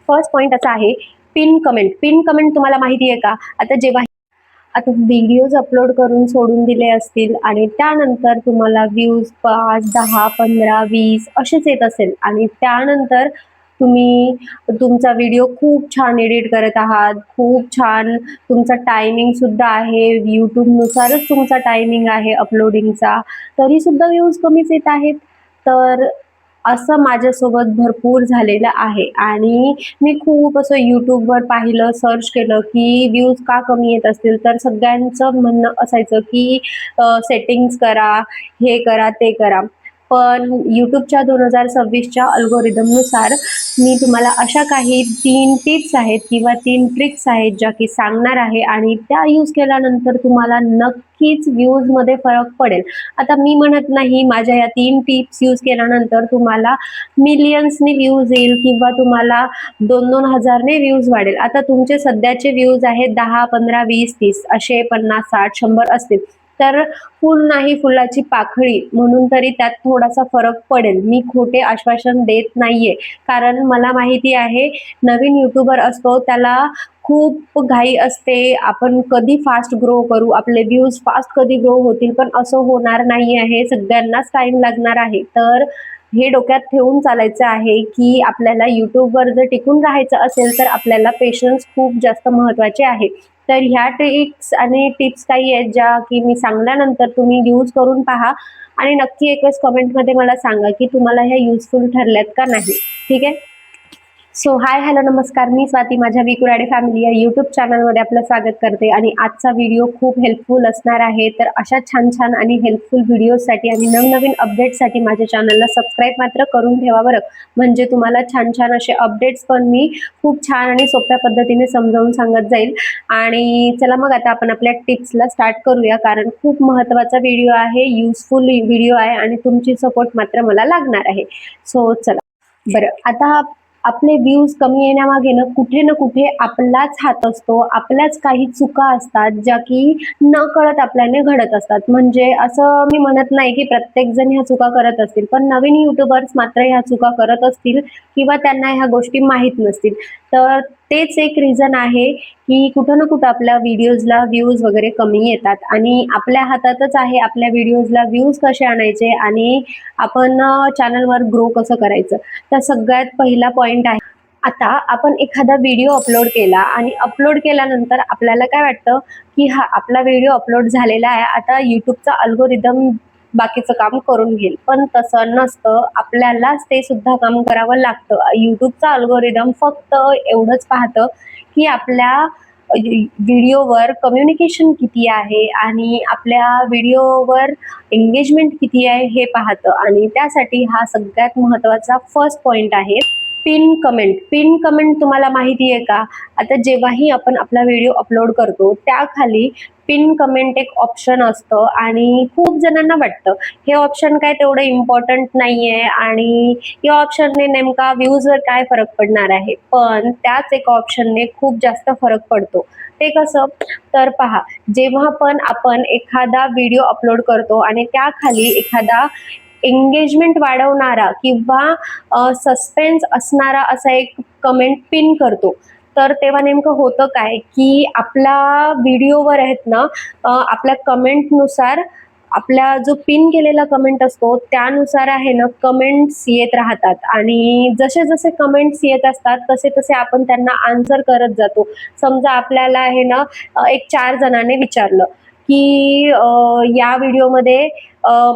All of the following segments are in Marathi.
फर्स्ट पॉइंट असा आहे, पिन कमेंट. पिन कमेंट तुम्हाला माहिती आहे का? आता व्हिडिओज अपलोड करून सोडून दिले असतील आणि त्यानंतर तुम्हाला व्ह्यूज 5, 10, 15, 20 असेच येत असेल आणि त्यानंतर तुम्ही तुमचा व्हिडिओ खूप छान एडिट करत आहात, खूप छान तुमचा टायमिंग सुद्धा आहे, यूट्यूबनुसारच तुमचा टायमिंग आहे अपलोडिंगचा, तरी सुद्धा व्ह्यूज कमीच येत आहेत. तर असं माझ्यासोबत भरपूर झालेलं आहे आणि मी खूप असं यूट्यूबवर पाहिलं, सर्च केलं की व्ह्यूज का कमी येत असतील, तर सगळ्यांचं म्हणणं असायचं की सेटिंग्स करा, हे करा, ते करा. पण यूट्यूबच्या 2026च्या अल्गोरिदमनुसार मी तुम्हाला अशा काही 3 टिप्स आहेत किंवा 3 ट्रिक्स आहेत ज्या की सांगणार आहे आणि त्या यूज केल्यानंतर तुम्हाला नक्कीच व्ह्यूजमध्ये फरक पडेल. आता मी म्हणत नाही माझ्या या 3 टिप्स यूज केल्यानंतर तुम्हाला मिलियन्सनी व्ह्यूज येईल किंवा तुम्हाला 2-2 हजारने व्ह्यूज वाढेल. आता तुमचे सध्याचे व्ह्यूज आहेत 10, 15, 20, 30 असे 50, 60, 100 असतील. तर फुल नाही फुलाची पाकळी म्हणून तरी त्यात थोडासा फरक पडेल. मी खोटे आश्वासन देत नाहीये. कारण मला माहिती आहे नवीन यूट्यूबर असतो त्याला खूप घाई असते. आपण कधी फास्ट ग्रो करू, आपले व्ह्यूज फास्ट कधी ग्रो होतील, पण असं होणार नाही आहे. सगळ्यांनाच टाईम लागणार आहे. तर हे डोक्यात ठेवून चालायचं आहे की आपल्याला यूट्यूबवर जर टिकून राहायचं असेल तर आपल्याला पेशन्स खूप जास्त महत्त्वाचे आहे. तर ह्या ट्रिक्स आणि टिप्स काही आहेत ज्या की मी सांगल्यानंतर तुम्ही यूज करून पहा आणि नक्की एकच कमेंटमध्ये मला सांगा की तुम्हाला ह्या युजफुल ठरल्यात का नाही. ठीक आहे. सो हाय, हॅलो, नमस्कार. मी स्वाती माझ्या वी कुऱ्हाडे फॅमिली या यूट्यूब चॅनलमध्ये आपलं स्वागत करते आणि आजचा व्हिडिओ खूप हेल्पफुल असणार आहे. तर अशा छान छान आणि हेल्पफुल व्हिडिओसाठी आणि नवनवीन अपडेट्ससाठी माझ्या चॅनलला सबस्क्राईब मात्र करून ठेवा बरं. म्हणजे तुम्हाला छान छान असे अपडेट्स पण मी खूप छान आणि सोप्या पद्धतीने समजावून सांगत जाईल. आणि चला मग आता आपण आपल्या टिप्सला स्टार्ट करूया, कारण खूप महत्त्वाचा व्हिडिओ आहे, युजफुल व्हिडिओ आहे आणि तुमची सपोर्ट मात्र मला लागणार आहे. सो चला. बरं, आता आपले व्ह्यूज कमी येण्यामागे कुठे ना कुठे आपलाच हात असतो, आपल्याच काही चुका असतात ज्या की नकळत आपल्याने घडत असतात. म्हणजे असं मी म्हणत नाही की प्रत्येक जण ह्या चुका करत असतील, पण नवीन युट्यूबर्स मात्र ह्या चुका करत असतील किंवा त्यांना ह्या गोष्टी माहीत नसतील. तर तेच एक रिझन आहे की कुठं ना कुठं आपल्या व्हिडिओजला व्ह्यूज वगैरे कमी येतात आणि आपल्या हातातच आहे आपल्या व्हिडिओजला व्ह्यूज कसे आणायचे आणि आपण चॅनलवर ग्रो कसं करायचं. तर सगळ्यात पहिला पॉइंट आहे, आता आपण एखादा व्हिडिओ अपलोड केला आणि अपलोड केल्यानंतर आपल्याला काय वाटतं की हा आपला व्हिडिओ अपलोड झालेला आहे, आता यूट्यूबचा अल्गोरिदम बाकीचं काम करून घेईल. पण तसं नसतं, आपल्यालाच ते सुद्धा काम करावं लागतं. यूट्यूबचा अल्गोरिदम फक्त एवढंच पाहतं की आपल्या व्हिडिओवर कम्युनिकेशन किती आहे आणि आपल्या व्हिडिओवर एंगेजमेंट किती आहे हे पाहतं आणि त्यासाठी हा सगळ्यात महत्त्वाचा फर्स्ट पॉइंट आहे, पिन कमेंट. पिन कमेंट तुम्हाला माहिती आहे का? आता जेव्हाही आपण आपला व्हिडिओ अपलोड करतो त्याखाली पिन कमेंट एक ऑप्शन असतं आणि खूप जणांना वाटतं हे ऑप्शन काय तेवढं इम्पॉर्टंट नाहीये आणि या ऑप्शनने नेमका व्ह्यूजवर काय फरक पडणार आहे. पण त्याच एका ऑप्शनने खूप जास्त फरक पडतो. ते कसं? तर पहा, जेव्हा पण आपण एखादा व्हिडिओ अपलोड करतो आणि त्याखाली एखादा एंगेजमेंट वाढवणारा किंवा सस्पेन्स असणारा असा एक कमेंट पिन करतो, तर तेव्हा नेमकं होतं काय की आपला व्हिडिओवर आहेत ना आपल्या कमेंटनुसार आपला जो पिन केलेला कमेंट असतो त्यानुसार आहे ना कमेंट्स येत राहतात आणि जसे जसे कमेंट्स येत असतात तसे तसे आपण त्यांना आन्सर करत जातो. समजा आपल्याला आहे ना एक 4 जणांनी विचारलं की या व्हिडिओमध्ये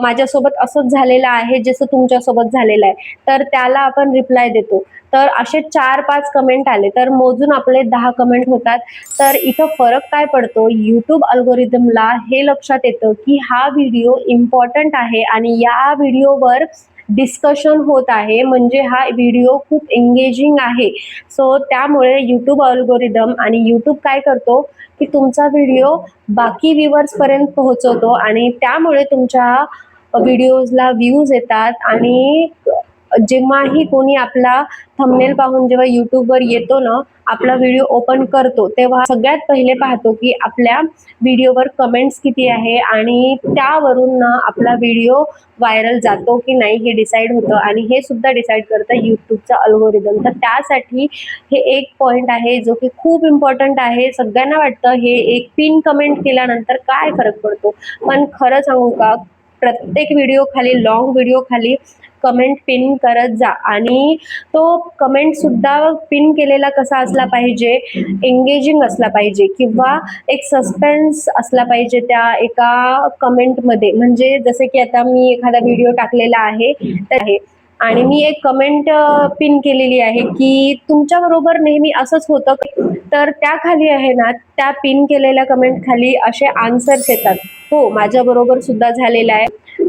माझ्यासोबत असंच झालेलं आहे जसं तुमच्यासोबत झालेलं आहे, तर त्याला आपण रिप्लाय देतो. तर असे 4-5 कमेंट आले तर मोजून आपले 10 कमेंट होतात. तर इथं फरक काय पडतो, यूट्यूब अल्गोरिदमला हे लक्षात येतं की हा व्हिडिओ इम्पॉर्टंट आहे आणि या व्हिडिओवर डिस्कशन होत आहे, म्हणजे हा व्हिडिओ खूप एंगेजिंग आहे. सो त्यामुळे यूट्यूब अल्गोरिदम आणि यूट्यूब काय करतो की तुमचा व्हिडिओ बाकी व्ह्यूअर्स पर्यंत पोहोचवतो आणि त्यामुळे तुमच्या व्हिडिओजला व्ह्यूज येतात आणि जेव्हाही कोणी आपला थंबनेल पाहून जेव्हा यूट्यूबवर येतो ना, आपला व्हिडिओ ओपन करतो, तेव्हा सगळ्यात पहिले पाहतो की आपल्या व्हिडिओवर कमेंट्स किती आहे आणि त्यावरून ना आपला व्हिडिओ व्हायरल जातो की नाही हे डिसाईड होतं आणि हे सुद्धा डिसाईड करतं यूट्यूबचा अल्गोरिदम. तर त्यासाठी हे एक पॉइंट आहे जो की खूप इम्पॉर्टंट आहे. सगळ्यांना वाटतं हे एक पिन कमेंट केल्यानंतर काय फरक पडतो, पण खरं सांगू का, प्रत्येक व्हिडिओ खाली, लॉंग व्हिडिओ खाली कमेंट पिन करत जा आणि तो कमेंट सुद्धा पिन केलेला कसा असला पाहिजे, एंगेजिंग असला पाहिजे किंवा एक सस्पेन्स असला पाहिजे त्या एका कमेंटमध्ये. म्हणजे जसे की आता मी एखादा व्हिडिओ टाकलेला आहे तर आहे आणि मी एक कमेंट पिन केलेली आहे की तुमच्या बरोबर नेहमी असंच होतं, तर त्या खाली आहे ना, त्या पिन केलेल्या कमेंट खाली असे आन्सर्स येतात, हो माझ्या बरोबर सुद्धा झालेलं आहे.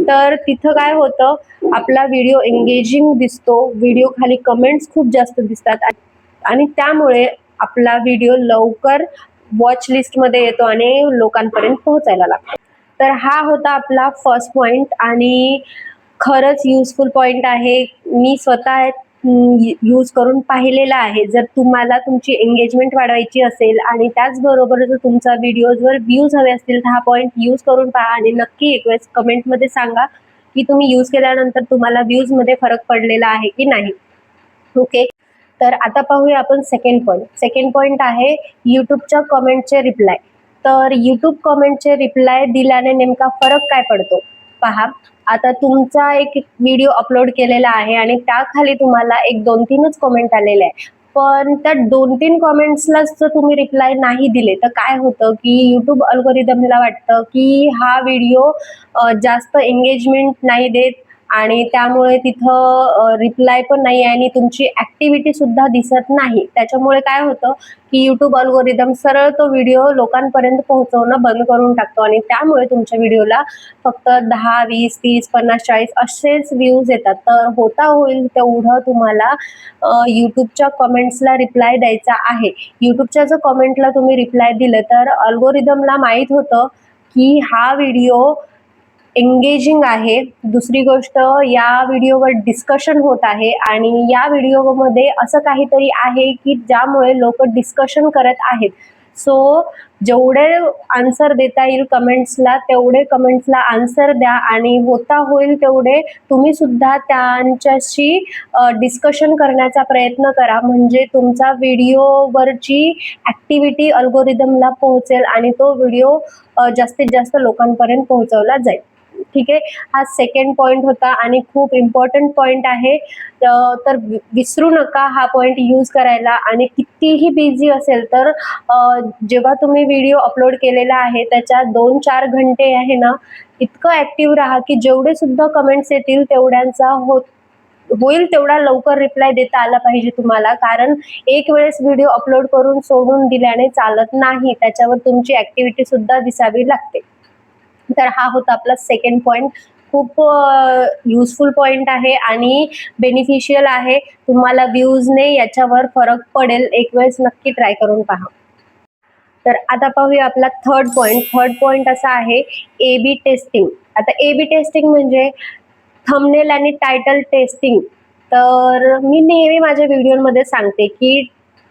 तर तिथं काय होतं, आपला व्हिडिओ एंगेजिंग दिसतो, व्हिडिओ खाली कमेंट्स खूप जास्त दिसतात आणि त्यामुळे आपला व्हिडिओ लवकर वॉच लिस्टमध्ये येतो आणि लोकांपर्यंत पोहोचायला लागतो. तर हा होता आपला फर्स्ट पॉइंट आणि खरंच युजफुल पॉइंट आहे. मी स्वतः यूज करून पाहिलेला आहे. जर तुम्हाला तुमची एंगेजमेंट वाढवायची असेल आणि त्याचबरोबर जर तुमचा व्हिडिओजवर व्ह्यूज हवे असतील तर हा पॉइंट यूज करून पहा आणि नक्की एक वेळेस कमेंटमध्ये सांगा की तुम्ही यूज केल्यानंतर तुम्हाला व्ह्यूजमध्ये फरक पडलेला आहे की नाही. ओके, तर आता पाहूया आपण सेकंड पॉइंट. सेकंड पॉइंट आहे यूट्यूबच्या कमेंटचे रिप्लाय. तर यूट्यूब कमेंटचे रिप्लाय दिल्याने नेमका फरक काय पडतो पहा. आता तुमचा एक व्हिडिओ अपलोड केलेला आहे आणि त्याखाली तुम्हाला एक 2-3च कमेंट आलेले आहे, पण त्या 2-3 कमेंट्सलाच जर तुम्ही रिप्लाय नाही दिले तर काय होतं की यूट्यूब अल्गोरिदमला वाटतं की हा व्हिडिओ जास्त एंगेजमेंट नाही देत आणि त्यामुळे तिथं रिप्लाय पण नाही आहे आणि तुमची ऍक्टिव्हिटी सुद्धा दिसत नाही. त्याच्यामुळे काय होतं की यूट्यूब अल्गोरिदम सरळ तो व्हिडिओ लोकांपर्यंत पोहोचवणं बंद करून टाकतो आणि त्यामुळे तुमच्या व्हिडिओला फक्त 10, 20, 30, 50, 40 असेच व्ह्यूज येतात. तर होता होईल तेवढं तुम्हाला यूट्यूबच्या कमेंट्सला रिप्लाय द्यायचा आहे. यूट्यूबच्या जर कमेंटला तुम्ही रिप्लाय दिलं तर अल्गोरिदमला माहीत होतं की हा व्हिडिओ एंगेजिंग आहे. दुसरी गोष्ट, या व्हिडिओवर डिस्कशन होत आहे आणि या व्हिडिओमध्ये असं काहीतरी आहे की ज्यामुळे लोक डिस्कशन करत आहेत. सो जेवढे आन्सर देता येईल कमेंट्सला तेवढे कमेंट्सला आन्सर द्या आणि होता होईल तेवढे तुम्ही सुद्धा त्यांच्याशी डिस्कशन करण्याचा प्रयत्न करा, म्हणजे तुमचा व्हिडिओवरची ऍक्टिव्हिटी अल्गोरिदमला पोहोचेल आणि तो व्हिडिओ जास्तीत जास्त लोकांपर्यंत पोहोचवला जाईल. ठीक आहे, हा सेकंड पॉइंट होता आणि खूप इम्पॉर्टंट पॉइंट आहे. तर विसरू नका हा पॉइंट यूज करायला आणि कितीही बिझी असेल तर जेव्हा तुम्ही व्हिडिओ अपलोड केलेला आहे त्याच्या 2-4 घंटे आहे ना, इतकं ऍक्टिव्ह राहा की जेवढे सुद्धा कमेंट्स येतील तेवढ्यांचा होईल तेवढा लवकर रिप्लाय देता आला पाहिजे तुम्हाला. कारण एक वेळेस व्हिडिओ अपलोड करून सोडून दिल्याने चालत नाही, त्याच्यावर तुमची ऍक्टिव्हिटी सुद्धा दिसावी लागते. तर हा होता आपला सेकंड पॉइंट. खूप युजफुल पॉइंट आहे आणि बेनिफिशियल आहे. तुम्हाला व्ह्यूजने याच्यावर फरक पडेल. एक वेळेस नक्की ट्राय करून पहा. तर आता पाहूया आपला थर्ड पॉइंट. थर्ड पॉइंट असा आहे ए बी टेस्टिंग. आता ए बी टेस्टिंग म्हणजे थंबनेल आणि टायटल टेस्टिंग. तर मी नेहमी माझ्या व्हिडिओमध्ये सांगते की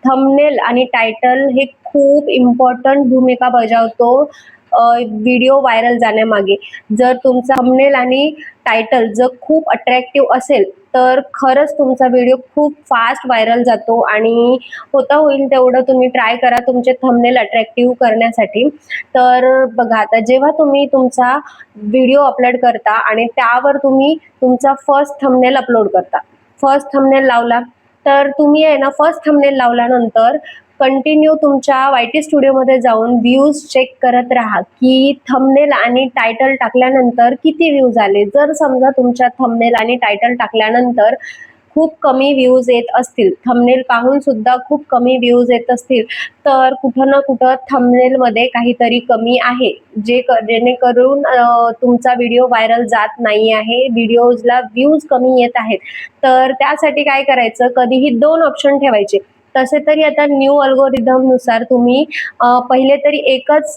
थंबनेल आणि टायटल हे खूप इम्पॉर्टंट भूमिका बजावतो व्हिडिओ व्हायरल जाण्यामागे. जर तुमचा थंबनेल आणि टायटल जर खूप अट्रॅक्टिव्ह असेल तर खरंच तुमचा व्हिडिओ खूप फास्ट व्हायरल जातो आणि होता होईल तेवढं तुम्ही ट्राय करा तुमचे थंबनेल अट्रॅक्टिव्ह करण्यासाठी. तर बघा, आता जेव्हा तुम्ही तुमचा व्हिडिओ अपलोड करता आणि त्यावर तुम्ही तुमचा फर्स्ट थंबनेल अपलोड करता, फर्स्ट थंबनेल लावला, तर तुम्ही आहे ना फर्स्ट थंबनेल लावल्यानंतर कंटिन्यू तुमच्या YT स्टुडिओमध्ये जाऊन व्ह्यूज चेक करत राहा की थंबनेल आणि टायटल टाकल्यानंतर किती व्ह्यूज आले. जर समजा तुमच्या थंबनेल आणि टायटल टाकल्यानंतर खूप कमी व्ह्यूज येत असतील, थंबनेल पाहून सुद्धा खूप कमी व्ह्यूज येत असतील, तर कुठं ना कुठं थंबनेलमध्ये काहीतरी कमी आहे, जेणेकरून तुमचा व्हिडिओ व्हायरल जात नाही आहे, व्हिडिओजला व्ह्यूज कमी येत आहेत. तर त्यासाठी काय करायचं, कधीही 2 ऑप्शन ठेवायचे. तसे तरी आता न्यू अल्गोरिदम नुसार तुम्ही पहिले तरी एकच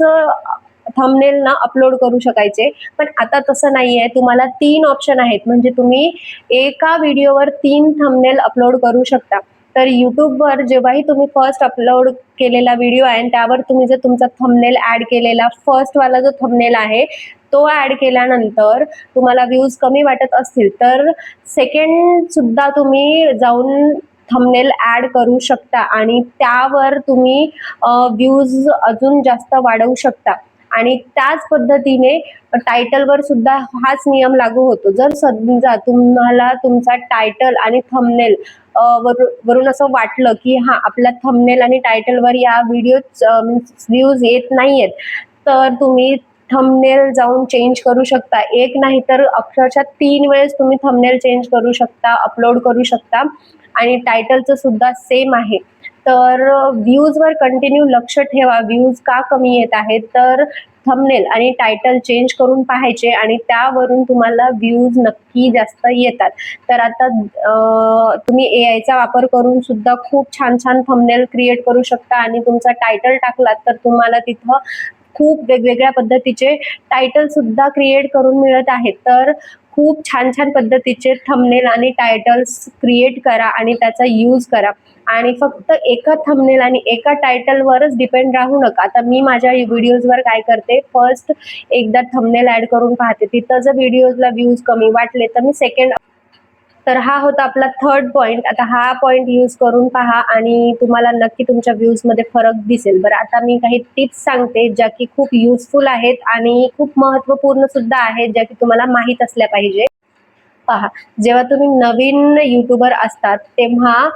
थंबनेल ना अपलोड करू शकायचे, पण आता तसं नाहीये. तुम्हाला 3 ऑप्शन आहेत, म्हणजे तुम्ही एका व्हिडिओवर 3 थंबनेल अपलोड करू शकता. तर YouTubeवर जेव्हाही तुम्ही फर्स्ट अपलोड केलेला व्हिडिओ आहे आणि त्यावर तुम्ही जर तुमचा थंबनेल ऍड केलेला फर्स्ट वाला जो थंबनेल आहे तो ऍड केल्यानंतर तुम्हाला व्ह्यूज कमी वाटत असतील तर सेकंड सुद्धा तुम्ही जाऊन थंबनेल ऍड करू शकता आणि त्यावर तुम्ही व्ह्यूज अजून जास्त वाढवू शकता. आणि त्याच पद्धतीने टायटलवर सुद्धा हाच नियम लागू होतो. जर समजा तुम्हाला तुमचा टायटल आणि थंबनेल वरून असं वाटलं की हा आपल्या थंबनेल आणि टायटलवर या व्हिडिओ व्ह्यूज येत नाहीयेत, तर तुम्ही थंबनेल जाऊन चेंज करू शकता. एक नाही तर अक्षरशः 3 वेळेस तुम्ही थंबनेल चेंज करू शकता, अपलोड करू शकता. आणि टायटलचं सुद्धा सेम आहे. तर व्ह्यूजवर कंटिन्यू लक्ष ठेवा. व्ह्यूज का कमी येत आहेत, तर थंबनेल आणि टायटल चेंज करून पाहायचे आणि त्यावरून तुम्हाला व्ह्यूज नक्की जास्त येतात. तर आता तुम्ही एआयचा वापर करून सुद्धा खूप छान छान थंबनेल क्रिएट करू शकता आणि तुमचा टायटल टाकलात तर तुम्हाला तिथं खूप वेगवेगळ्या पद्धतीचे टायटल सुद्धा क्रिएट करून मिळत आहेत. तर खूप छान छान पद्धतीचे थंबनेल आणि टायटल्स क्रिएट करा आणि त्याचा यूज करा. आणि फक्त एका थंबनेल आणि एका टायटलवरच डिपेंड राहू नका. आता मी माझ्या व्हिडिओजवर काय करते, फर्स्ट एकदा थंबनेल ऍड करून पाहते, तिथं जर व्हिडिओजला व्ह्यूज कमी वाटले तर मी सेकंड. तर हा होता आपला थर्ड पॉइंट. आता हा पॉइंट यूज करून पहा आणि तुम्हाला नक्की तुमच्या व्ह्यूज मध्ये फरक दिसेल. बरं, आता मी काही टिप्स सांगते ज्या की खूप युजफुल आहेत आणि खूप महत्वपूर्ण सुद्धा आहेत, ज्या की तुम्हाला माहीत असल्या पाहिजे. पहा, जेव्हा तुम्ही नवीन युट्यूबर असतात तेव्हा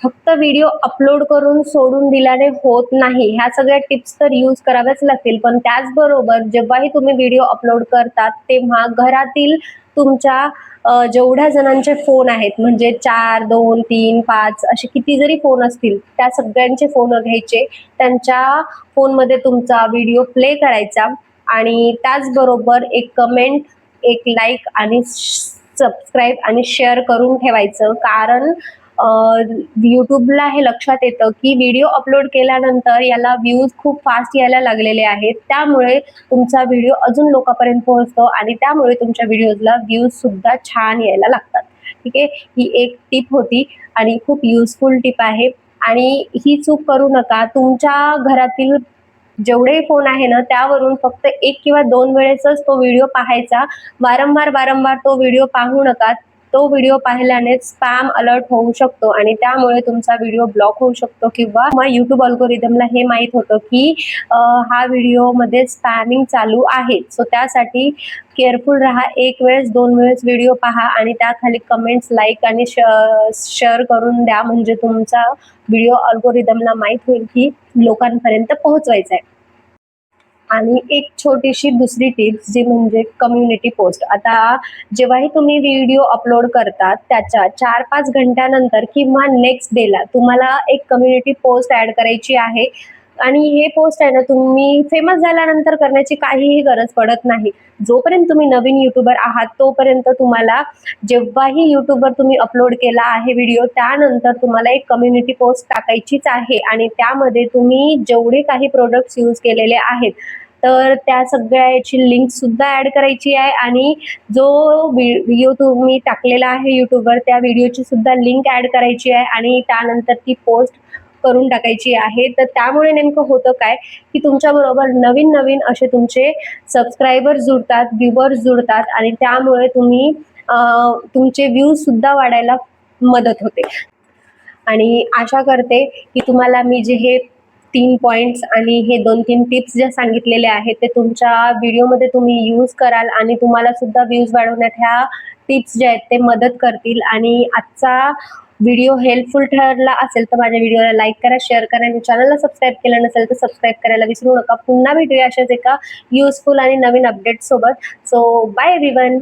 फक्त व्हिडिओ अपलोड करून सोडून दिल्याने होत नाही. ह्या सगळ्या टिप्स तर यूज कराव्याच लागतील, पण त्याचबरोबर जेव्हाही तुम्ही व्हिडिओ अपलोड करतात तेव्हा घरातील तुमच्या जेवढ्या जणांचे फोन आहेत, म्हणजे 4, 2, 3, 5 असे किती जरी फोन असतील त्या सगळ्यांचे फोन घ्यायचे, त्यांच्या फोनमध्ये तुमचा व्हिडिओ प्ले करायचा आणि त्याचबरोबर एक कमेंट, एक लाईक आणि सबस्क्राईब आणि शेअर करून ठेवायचं. कारण युट्यूबला हे लक्षात येतं की व्हिडिओ अपलोड केल्यानंतर याला व्ह्यूज खूप फास्ट यायला लागलेले आहेत, त्यामुळे तुमचा व्हिडिओ अजून लोकांपर्यंत पोहोचतो आणि त्यामुळे तुमच्या व्हिडिओजला व्ह्यूज सुद्धा छान यायला लागतात. ठीक आहे, ही एक टिप होती आणि खूप युजफुल टिप आहे. आणि ही चूक करू नका. तुमच्या घरातील जेवढे फोन आहे ना त्यावरून फक्त 1 किंवा 2 वेळेसच तो व्हिडिओ पाहायचा. वारंवार तो व्हिडिओ पाहू नका. तो व्हिडिओ पाहिल्याने स्पॅम अलर्ट होऊ शकतो आणि त्यामुळे तुमचा व्हिडिओ ब्लॉक होऊ शकतो किंवा मग YouTube अल्गोरिदमला हे माहित होतं की हा व्हिडिओमध्ये स्पॅमिंग चालू आहे. सो त्यासाठी केअरफुल राहा. 1 वेळेस 2 वेळेस व्हिडिओ पहा आणि त्याखाली कमेंट्स, लाईक आणि शेअर करून द्या, म्हणजे तुमचा व्हिडिओ अल्गोरिदमला माहित होईल की लोकांपर्यंत पोहोचवायचा आहे. आणि एक छोटीशी दुसरी टिप्स जी म्हणजे कम्युनिटी पोस्ट. आता जेव्हाही तुम्ही व्हिडिओ अपलोड करतात त्याच्या 4-5 घंट्यानंतर किंवा नेक्स्ट डेला तुम्हाला एक कम्युनिटी पोस्ट ऍड करायची आहे. आणि हे पोस्ट आहे ना तुम्ही फेमस झाल्यानंतर करण्याची काहीही गरज पडत नाही. जोपर्यंत तुम्ही नवीन युट्यूबर आहात तोपर्यंत तुम्हाला जेव्हाही युट्यूबवर तुम्ही अपलोड केला आहे व्हिडिओ त्यानंतर तुम्हाला एक कम्युनिटी पोस्ट टाकायचीच आहे आणि त्यामध्ये तुम्ही जेवढे काही प्रोडक्ट्स यूज केलेले आहेत तर त्या सगळ्याची लिंक सुद्धा ऍड करायची आहे आणि जो व्हिडिओ तुम्ही टाकलेला आहे युट्यूबवर त्या व्हिडिओची सुद्धा लिंक ऍड करायची आहे आणि त्यानंतर ती पोस्ट करून टाकायची आहे. तर त्यामुळे नेमकं होतं काय की तुमच्या बरोबर नवीन नवीन असे तुमचे सबस्क्रायबर जुळतात, व्ह्यूअर्स जुळतात आणि त्यामुळे तुम्ही तुमचे व्ह्यूज सुद्धा वाढायला मदत होते. आणि आशा करते की तुम्हाला मी जे हे 3 पॉइंट्स आणि हे 2-3 टिप्स ज्या सांगितलेल्या आहेत ते तुमच्या व्हिडिओमध्ये तुम्ही यूज कराल आणि तुम्हाला सुद्धा व्ह्यूज वाढवण्यात ह्या टिप्स ज्या आहेत ते मदत करतील. आणि आजचा व्हिडिओ हेल्पफुल ठरला असेल तर माझ्या व्हिडिओला लाईक करा, शेअर करा आणि चॅनलला सबस्क्राईब केलं नसेल तर सबस्क्राईब करायला विसरू नका. पुन्हा भेटूया अशाच एका युजफुल आणि नवीन अपडेट सोबत. So bye everyone.